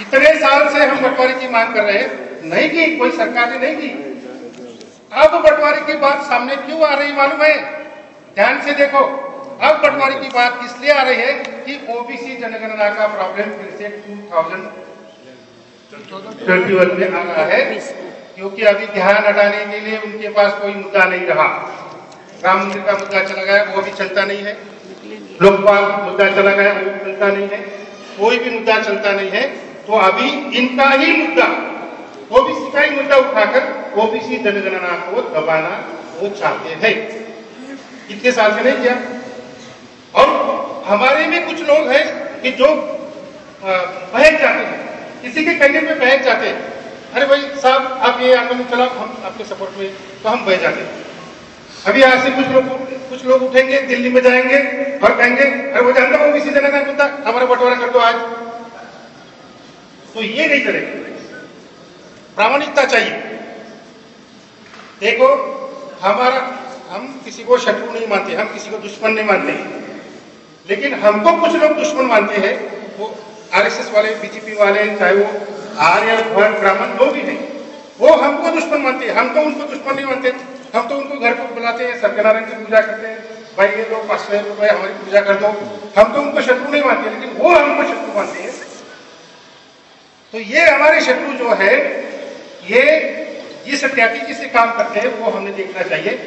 इतने साल से हम बंटवारे की मांग कर रहे हैं, नहीं की, कोई सरकार ने नहीं की। अब बंटवारे की बात सामने क्यों आ रही मालूम है? ध्यान से देखो, अब बंटवारे की बात इसलिए आ रही है कि ओबीसी जनगणना का प्रॉब्लम फिर से 2021 में आ रहा है, क्योंकि अभी ध्यान हटाने के लिए उनके पास कोई मुद्दा नहीं रहा। राम मंदिर का मुद्दा चला गया, वो भी चलता नहीं है। लोकपाल मुद्दा चला गया, वो भी चलता नहीं है। कोई भी मुद्दा चलता नहीं है, तो अभी इनका ही मुद्दा, ओबीसी का ही मुद्दा उठाकर ओबीसी जनगणना को दबाना वो चाहते हैं। इतने साल से नहीं किया। और हमारे में कुछ लोग हैं कि जो बहक जाते हैं, किसी के कहने पे बहक जाते हैं। अरे भाई साहब, आप ये आंदोलन चलाओ, हम आपके सपोर्ट में, तो हम बह जाते हैं। अभी आज से कुछ लोग उठेंगे, दिल्ली में जाएंगे और कहेंगे अरे वो जानता हूँ ओबीसी जनगणना मुद्दा, हमारा बंटवारा कर दो आज। तो ये नहीं करेंगे, प्रामाणिकता चाहिए। देखो, हम किसी को शत्रु नहीं मानते, हम किसी को दुश्मन नहीं मानते, लेकिन हमको कुछ लोग दुश्मन मानते हैं। वो आरएसएस वाले, बीजेपी वाले, चाहे वो आर्य भट्ट ब्राह्मण जो भी नहीं, वो हमको दुश्मन मानते हैं। हम तो उनको दुश्मन नहीं मानते, हम तो उनको घर को बुलाते हैं, सत्यनारायण की पूजा करते हैं, भाई ये लो 500 रुपए हमारी पूजा कर दो। हम तो उनको शत्रु नहीं मानते, लेकिन वो हमको शत्रु मानते हैं। तो ये हमारे शत्रु जो है, ये जिस स्ट्रैटेजी से काम करते हैं वो हमें देखना चाहिए।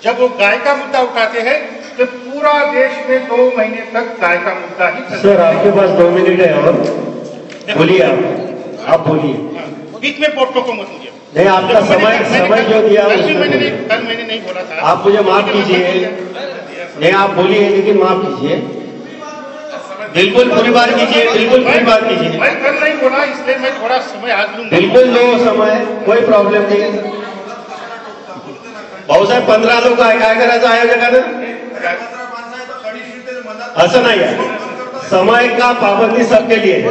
जब वो गाय का मुद्दा उठाते हैं तो पूरा देश में 2 महीने तक गाय का मुद्दा ही। सर आपके पास 2 मिनट है और बोलिए, आप बोलिए, बीच में पोटो को मत मुझे नहीं, आपका समय जो दिया कल मैंने नहीं बोला था। आप मुझे माफ कीजिए, नहीं आप बोलिए, लेकिन माफ कीजिए, बिल्कुल पूरी बात कीजिए, बिल्कुल पूरी बात कीजिए। मैं कल नहीं बोला, इसलिए मैं थोड़ा समय आज लूंगा। बिल्कुल लो समय, कोई प्रॉब्लम नहीं है। भाऊसाहेब 15 लोक काय करायचं आयोजकानं? असं नाही आहे, समय का पाबंदी सबके लिए है।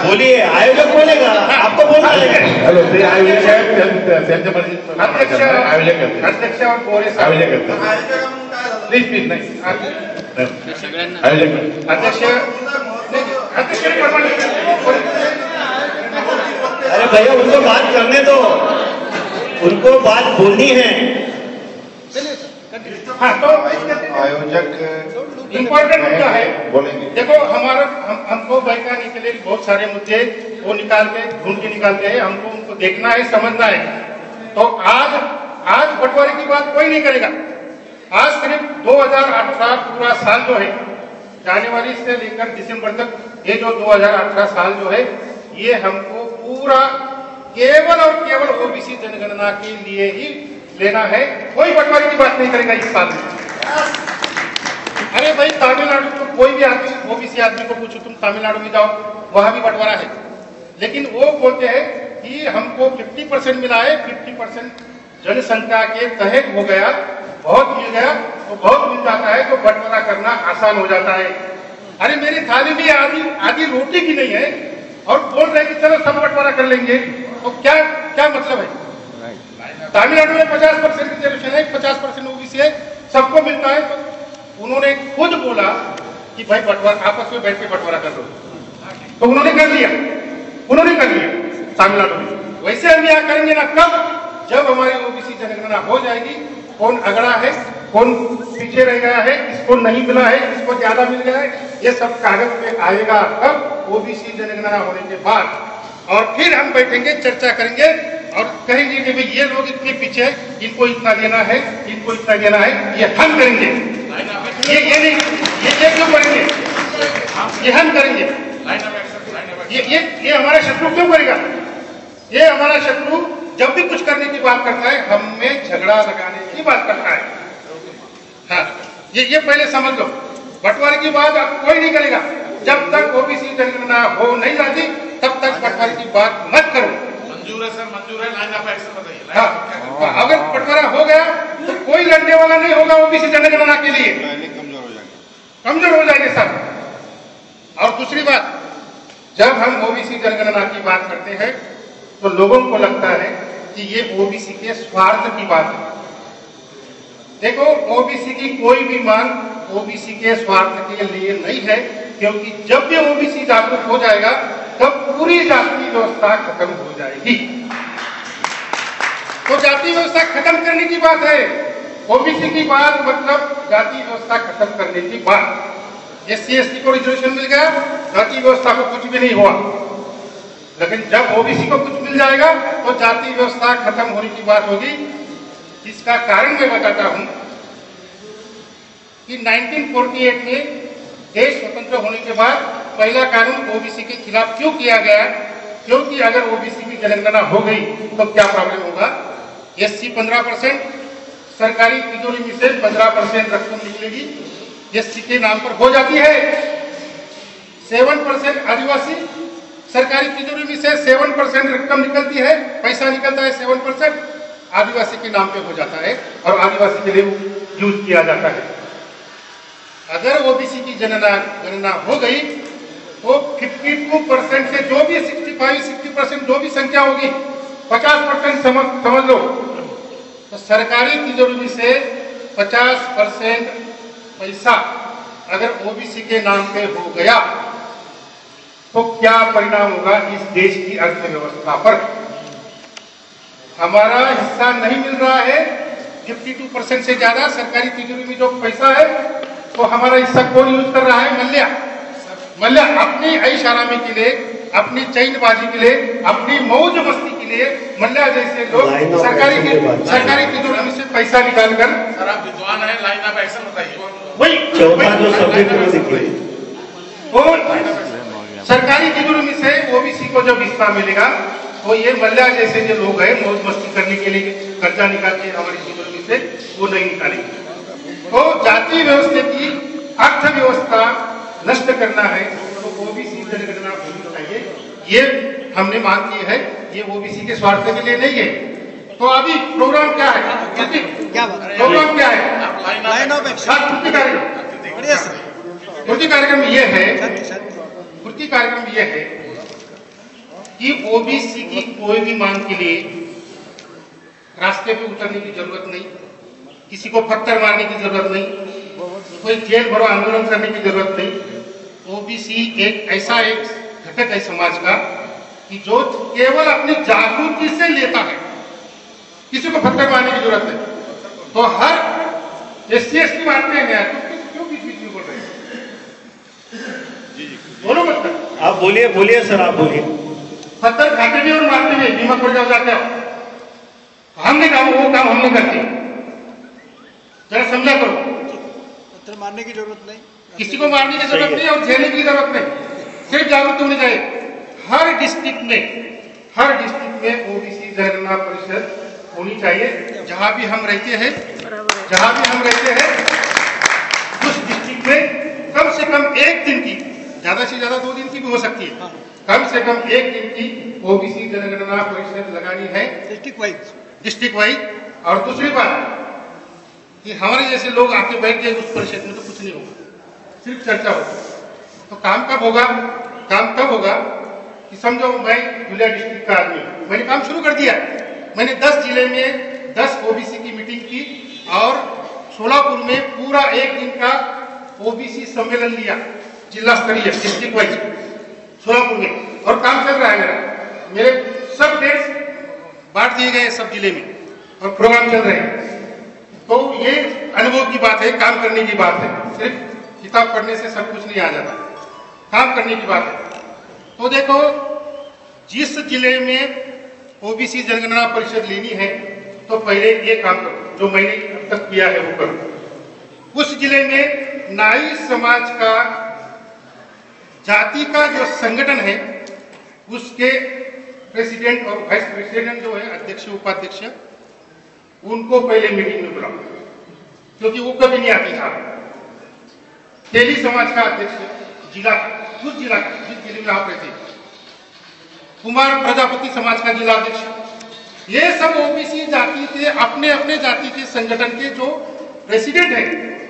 बोलिए, आयोजक बोलेगा, आपको बोलना है। हेलो, ते आयोजक अध्यक्ष और बोरे आयोजक प्लीज नहीं अध्यक्ष अरे भैया उनको बात करने दो, उनको बात बोलनी है। हाँ, तो आयोजक इम्पोर्टेंट मुद्दा है, बोलेंगे। देखो, हमको बैठाने के लिए बहुत सारे मुद्दे वो ढूंढ के निकालते हैं, हमको उनको देखना है, समझना है। तो आज बंटवारे की बात कोई नहीं करेगा। आज सिर्फ 2018 पूरा साल जो है, जनवरी से लेकर दिसंबर तक, ये जो 2018 साल जो है, ये हमको पूरा केवल और केवल ओबीसी जनगणना के लिए ही लेना है। कोई बंटवारे की बात नहीं करेगा इस साल में। अरे भाई, तमिलनाडु तो कोई भी आदमी, ओबीसी आदमी को पूछो, तुम तमिलनाडु में जाओ, वहां भी बंटवारा है, लेकिन वो बोलते हैं कि हमको 50% मिला है, 50% जनसंख्या के तहत हो गया, बहुत मिल गया, तो बहुत मिल जाता है, तो बंटवारा करना आसान हो जाता है। अरे मेरी थाली में आधी रोटी भी नहीं है और बोल रहे कि चलो सब बंटवारा कर लेंगे, तो क्या मतलब है? तमिलनाडु में 50% रिजर्वेशन है, 50% ओबीसी है, सबको मिलता है। तो उन्होंने खुद बोला कि भाई बंटवारा, आपस में बैठ के बंटवारा कर लो, तो उन्होंने कर लिया तमिलनाडु में। वैसे हम यहाँ करेंगे ना, कब? जब हमारी ओबीसी जनगणना हो जाएगी, कौन अगड़ा है, कौन पीछे रह गया है, किसको नहीं मिला है, किसको ज्यादा मिल गया है, ये सब कागज पे आएगा कब? ओबीसी जनगणना होने के बाद। और फिर हम बैठेंगे, चर्चा करेंगे और कहेंगे कि भाई ये लोग इतने पीछे हैं, इनको इतना देना है, इनको इतना देना है, ये हम करेंगे। ये नहीं, ये क्यों करेंगे? ये हम करेंगे। ये हमारा शत्रु क्यों करेगा? ये हमारा शत्रु जब भी कुछ करने की बात करता है, हमें झगड़ा लगाने की बात करता है। हाँ, ये पहले समझ लो। बंटवारे की बात अब कोई नहीं करेगा। जब तक ओबीसी जनगणना हो नहीं जाती, तब तक बंटवारे की बात मत करो। मंजूर है सर, मंजूर है। लाइन ऑफ एक्शन बताइए। हाँ, अगर बंटवारा हो गया तो कोई लड़ने वाला नहीं होगा ओबीसी जनगणना के लिए, कमजोर हो जाएंगे सब। और दूसरी बात, जब हम ओबीसी जनगणना की बात करते हैं तो लोगों को लगता है कि ये ओबीसी के स्वार्थ की बात है। देखो, ओबीसी की कोई भी मांग ओबीसी के स्वार्थ के लिए नहीं है, क्योंकि जब भी ओबीसी जागरूक हो जाएगा तब पूरी जाति व्यवस्था खत्म हो जाएगी। तो जाति व्यवस्था खत्म करने की बात है, ओबीसी की बात मतलब जाति व्यवस्था खत्म करने की बात। एससी एसटी को रिजर्वेशन मिल गया, जाति व्यवस्था को कुछ भी नहीं हुआ, लेकिन जब ओबीसी को कुछ मिल जाएगा तो जाति व्यवस्था खत्म होने की बात होगी। इसका कारण मैं बताता हूं कि 1948 में देश स्वतंत्र होने के बाद पहला कानून ओबीसी के खिलाफ क्यों किया गया, क्योंकि अगर ओबीसी की जनगणना हो गई तो क्या प्रॉब्लम होगा। एससी 15%, सरकारी तिजोरी में से 15% रकम निकलेगी, एससी के नाम पर हो जाती है। 7% आदिवासी, सरकारी तिजोरी में से 7% रकम निकलती है, पैसा निकलता है 7% आदिवासी के नाम पे हो जाता है और आदिवासी के लिए यूज किया जाता है। अगर ओबीसी की गणना हो गई तो 52% से जो भी 65-60% जो भी संख्या होगी 50% समझ लो, तो सरकारी तिजोरी में से 50% पैसा अगर ओबीसी के नाम पे हो गया तो क्या परिणाम होगा इस देश की अर्थव्यवस्था पर। हमारा हिस्सा नहीं मिल रहा है, 52% से ज्यादा सरकारी तिजोरी में जो पैसा है तो हमारा हिस्सा कौन यूज कर रहा है। मल्ल्या अपनी ऐशारामी के लिए, अपनी चैनबाजी के लिए, अपनी मौज मस्ती के लिए मल्ल्या जैसे लोग सरकारी तिजोरी में से पैसा निकालकर। सर आप विद्वान हैं, लाइन ऑफ एक्शन बताइए। वही सरकारी तिजोरी में से ओबीसी को जब हिस्सा मिलेगा तो ये मल्ल्या जैसे जो लोग हैं मौज मस्ती करने के लिए कर्जा निकाल के हमारी तिजोरी में से वो नहीं निकालेंगे। तो जाति व्यवस्था की अर्थव्यवस्था नष्ट करना है तो ओबीसी जनगणना होनी चाहिए, ये हमने मांग की है। ये ओबीसी के स्वार्थ के लिए नहीं है। तो अभी प्रोग्राम क्या है, प्रोग्राम क्या है, लाइन ऑफ एक्शन पूर्ति कार्यक्रम ये है, पूर्ति कार्यक्रम ये है कि ओबीसी की कोई भी मांग के लिए रास्ते पे उतरने की जरूरत नहीं, किसी को पत्थर मारने की जरूरत नहीं, कोई जेल भरो आंदोलन करने की जरूरत नहीं। ओबीसी एक ऐसा एक घटक है समाज का कि जो केवल अपनी जागरूकता से लेता है, किसी को पत्थर मारने की जरूरत नहीं। तो हर एससी एसटी मारते हैं तो क्यों बीच बीच में बोल रहे हैं, बोलो मतलब आप बोलिए सर, आप बोलिए। पत्थर खाते भी और मारते भी बीमा पड़ जाते हो, हमने काम वो काम हमने करते, जरा समझा करो। पत्थर मारने की जरूरत नहीं, किसी को मारने की जरूरत नहीं और झेलने की जरूरत नहीं, सिर्फ जागरूक होनी चाहिए। हर डिस्ट्रिक्ट में ओबीसी जनगणना परिषद होनी चाहिए। जहां भी हम रहते हैं उस डिस्ट्रिक्ट में कम से कम एक दिन की, ज्यादा से ज्यादा 2 दिन की भी हो सकती है, कम से कम 1 दिन की ओबीसी जनगणना परिषद लगानी है डिस्ट्रिक्ट वाइज। और दूसरी बात कि हमारे जैसे लोग आके बैठ गए उस परिषद में तो कुछ नहीं होगा, सिर्फ चर्चा होगी। तो काम कब होगा कि समझो मैं जुलिया डिस्ट्रिक्ट का आदमी हूं, मैंने काम शुरू कर दिया, मैंने 10 जिले में 10 ओबीसी की मीटिंग की और सोलापुर में पूरा 1 दिन का ओबीसी सम्मेलन लिया, जिला स्तरीय डिस्ट्रिक्ट वाइज सोलापुर में, और काम चल रहा है मेरे सब डेट्स बांट दिए गए सब जिले में और प्रोग्राम चल रहे हैं। तो ये अनुभव की बात है, काम करने की बात है, सिर्फ किताब पढ़ने से सब कुछ नहीं आ जाता, काम करने की बात है। तो देखो जिस जिले में ओबीसी जनगणना परिषद लेनी है तो पहले ये काम करो जो मैंने अब तक किया है वो करो। उस जिले में नाई समाज का जाति का जो संगठन है उसके प्रेसिडेंट और वाइस प्रेसिडेंट जो है, अध्यक्ष उपाध्यक्ष, उनको पहले मीटिंग में बुलाओ क्योंकि वो कभी नहीं आती था। तेली समाज का अध्यक्ष जिला जिस जिले में आप रहते, कुमार प्रजापति समाज का जिला अध्यक्ष, ये सब ओबीसी जाति के अपने अपने जाति के संगठन के जो प्रेसिडेंट है,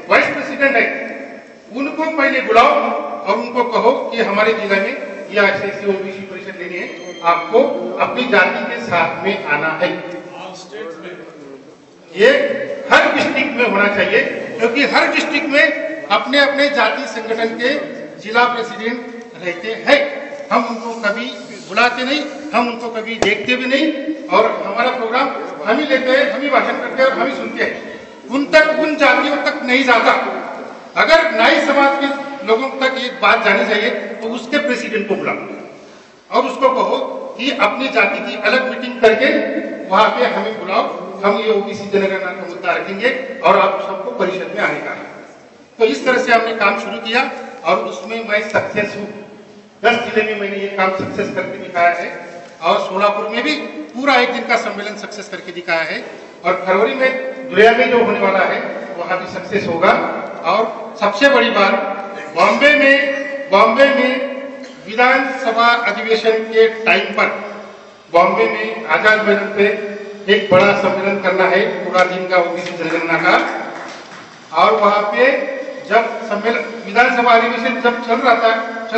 वाइस प्रेसिडेंट है, उनको पहले बुलाओ और उनको कहो कि हमारे जिले में या ऐसी ओबीसी परिषद लेनी है, आपको अपनी जाति के साथ में आना है। ये हर डिस्ट्रिक्ट में होना चाहिए क्योंकि हर डिस्ट्रिक्ट में अपने अपने जाति संगठन के जिला प्रेसिडेंट रहते हैं। हम उनको कभी बुलाते नहीं, हम उनको कभी देखते भी नहीं, और हमारा प्रोग्राम हम ही लेते हैं, हम ही भाषण करते हैं और हम ही सुनते हैं। उन तक, उन जातियों तक नहीं जाता। अगर नाई समाज के लोगों तक ये बात जानी चाहिए तो उसके प्रेसिडेंट को बुलाओ और उसको कहो कि अपनी जाति की अलग मीटिंग करके वहां पे हमें बुलाओ, हम ये ओबीसी जनगणना का मुद्दा रखेंगे और आप सबको परिषद में आने का है। तो इस तरह से हमने काम शुरू किया और उसमें मैं सक्सेस हूँ। 10 जिले में मैंने ये काम सक्सेस करके दिखाया है और सोलापुर में भी पूरा एक दिन का सम्मेलन सक्सेस करके दिखाया है, और फरवरी में दुनिया में जो होने वाला है वहां भी सक्सेस होगा। और सबसे बड़ी बात, बॉम्बे में विधानसभा अधिवेशन के टाइम पर बॉम्बे में आजाद मैदान पे एक बड़ा सम्मेलन करना है पूरा दिन का ओबीसी जनगणना का। और वहां पे जब सम्मेलन विधानसभा अधिवेशन जब चल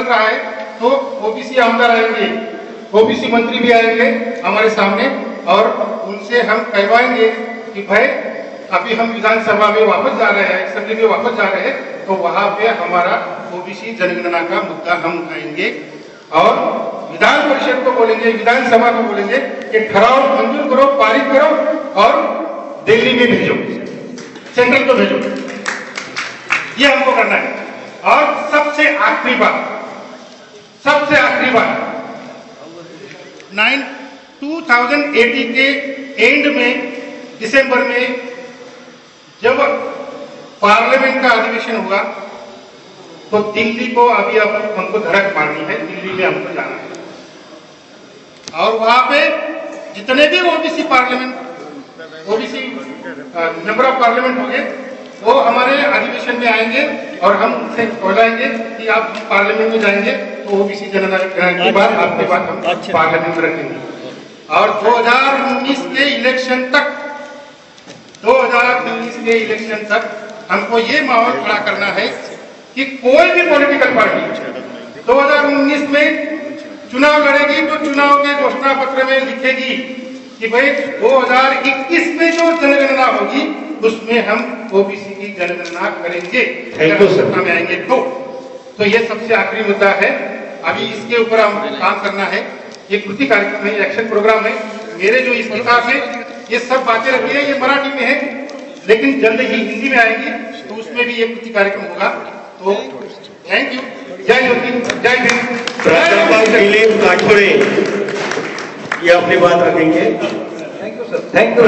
रहा है तो ओबीसी आमदार आएंगे, ओबीसी मंत्री भी आएंगे हमारे सामने, और उनसे हम कहवाएंगे कि भाई अभी हम विधानसभा में वापस जा रहे हैं, असेंबली में वापस जा रहे हैं, तो वहां पे हमारा ओबीसी जनगणना का मुद्दा हम उठाएंगे और विधान परिषद को बोलेंगे, विधानसभा को बोलेंगे कि ठहराव मंजूर करो, पारित करो और दिल्ली में भेजो, सेंट्रल को भेजो। ये हमको करना है। और सबसे आखिरी बात 2080 के एंड में, दिसंबर में जब पार्लियामेंट का अधिवेशन हुआ तो दिल्ली को अभी अब हमको धड़क मारनी है, दिल्ली में हमको जाना है और वहां पे जितने भी ओबीसी मेंबर ऑफ पार्लियामेंट होंगे वो हमारे अधिवेशन में आएंगे और हम उनसे बोलाएंगे कि आप पार्लियामेंट में जाएंगे तो ओबीसी जनगणना की बात आपके बात हम पार्लियामेंट में रखेंगे। और 2019 के इलेक्शन तक हमको ये माहौल खड़ा करना है कि कोई भी पॉलिटिकल पार्टी 2019 में चुनाव लड़ेगी तो चुनाव के घोषणा पत्र में लिखेगी कि भाई 2021 में जो जनगणना होगी उसमें हम ओबीसी की जनगणना करेंगे अगर सत्ता में आएंगे तो ये सबसे आखिरी मुद्दा है। अभी इसके ऊपर हम काम करना है। ये कृति कार्यक्रम है, एक्शन प्रोग्राम है। मेरे जो इस किताब में ये सब बातें रखी है, ये मराठी में है, लेकिन जल्द ही हिंदी में आएंगी तो उसमें भी ये कृति कार्यक्रम होगा। तो थैंक यू। जय ज्योति, जय भीम। प्राध्यापक दिलीप काठोरे ये अपनी बात रखेंगे। Thank you sir, thank you.